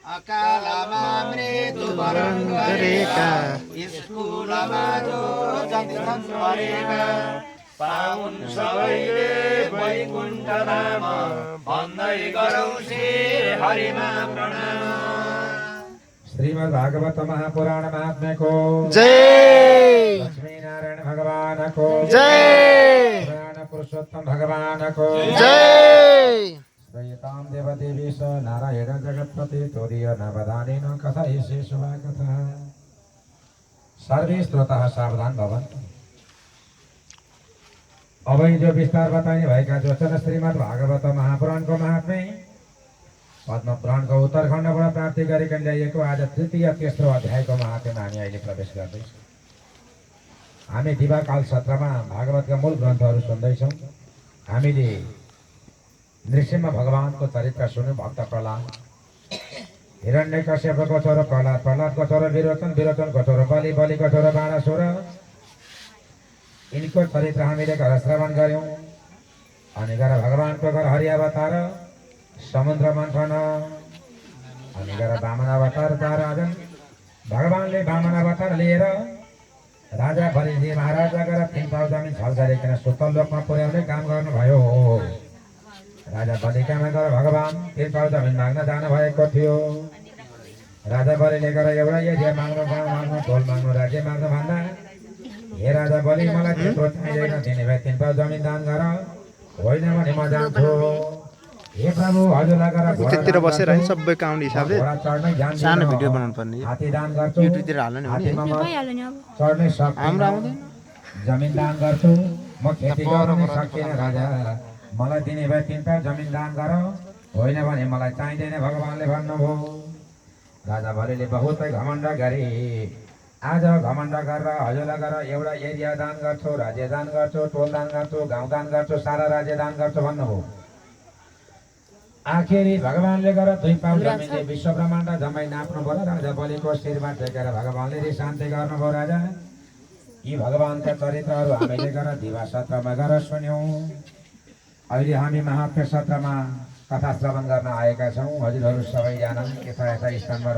अकालमा मृत्युवरण गरेका स्कुलमा जो जति छन् पढेका पाउन् सबैले वैकुण्ठ धाम भन्दै गरौँ श्री हरिमा प्रणाम। श्रीमद् भागवत महापुराण महात्म्य को जय। लक्ष्मी नारायण भगवान को जय। पुराण पुरुषोत्तम भगवान को जय। श्रीताम देवदेवी स नारायण जगत्पति तोरीय नवधानेन कथा एषे शुभा कथा। सर्वे श्रोता सावधान भवन्तु। अब जो विस्तार बताइने भएका जो छन् श्रीमद् भागवत महापुराणको महात्म्य पद्म पुराणको उत्तरखण्डबाट प्राप्ति गरिकन ल्याइएको आज तृतीय तेस्रो अध्यायको महात्म्यमा हामी अहिले प्रवेश गर्दैछौँ। हामी दिवाकाल सत्रमा भागवतका मूल ग्रन्थहरू सुन्दैछौँ। हामीले नृसिंह भगवानको चरित्र सुन्यौँ। भक्त प्रहलाद, हिरण्यकश्यपको छोरो प्रहलाद, प्रहलादको छोरो विरोचन, विरोचनको छोरो बलि, बलिको छोरो बाणासुर, यिनको चरित्र हामीले घर श्रवण गऱ्यौँ। अनि गएर भगवानको घर हरिअवतार समुद्र मन्थन, अनि गएर वामन अवतार चार आजन। भगवानले वामन अवतार लिएर राजा बलिजी महाराजा गएर 3 पाउ जमिन छल गरिकन सुतल लोकमा पुर्याउने काम गर्नुभयो। राजा बलिकामा गएर भगवान 3 पाउ जमिन माग्न जानुभएको थियो। राजा बलिले गएर एउटा यज्ञ माग्नु, गाउँ माग्नु, ढोल माग्नु, राज्य माग्नु भन्दा हे राजा बलि मलाई त्यत्रो चाहिँदैन, दिने भए 3 पाउ जमिन दान गर, होइन भने म जान्छु। हे प्रभु हजुरलाई गएर त्यतिर बसेर हैन सबै काउन्ट हिसाबले सानो भिडियो बनाउनु पर्ने हात्ती दान गर्छु, युट्युबतिर हाल्नु नि हात्तीमा म चढ्नै सक्दिनँ, जमिन दान गर्छु, म खेती गर्न सक्दिनँ। राजा मलाई दिने भए 3 पाउ जमिन दान गर, होइन भने मलाई चाहिँदैन भगवानले भन्नुभयो। राजा बलिले बहुतै घमण्ड गरे। आज घमण्ड गरेर हजुरलाई गएर एउटा एरिया दान गर्छु, राज्य दान गर्छु, टोल दान गर्छु, गाउँ दान गर्छु, सारा राज्य दान गर्छु भन्नुभयो। आखिरी भगवानले गएर 2 पाउ जमिनले विश्व ब्रह्माण्ड जम्मै नाप्नु पर्यो। राजा बलिको शिरमा टेकेर भगवानले शान्ति गर्नुभयो। राजा यी भगवानका चरित्रहरू हामीले गएर दिवा सत्रमा गएर सुन्यौँ। अहिले हामी महात्म्य सत्रमा कथा श्रवण गर्न आएका छौँ। हजुरहरू सबैजना यता यता स्थानमा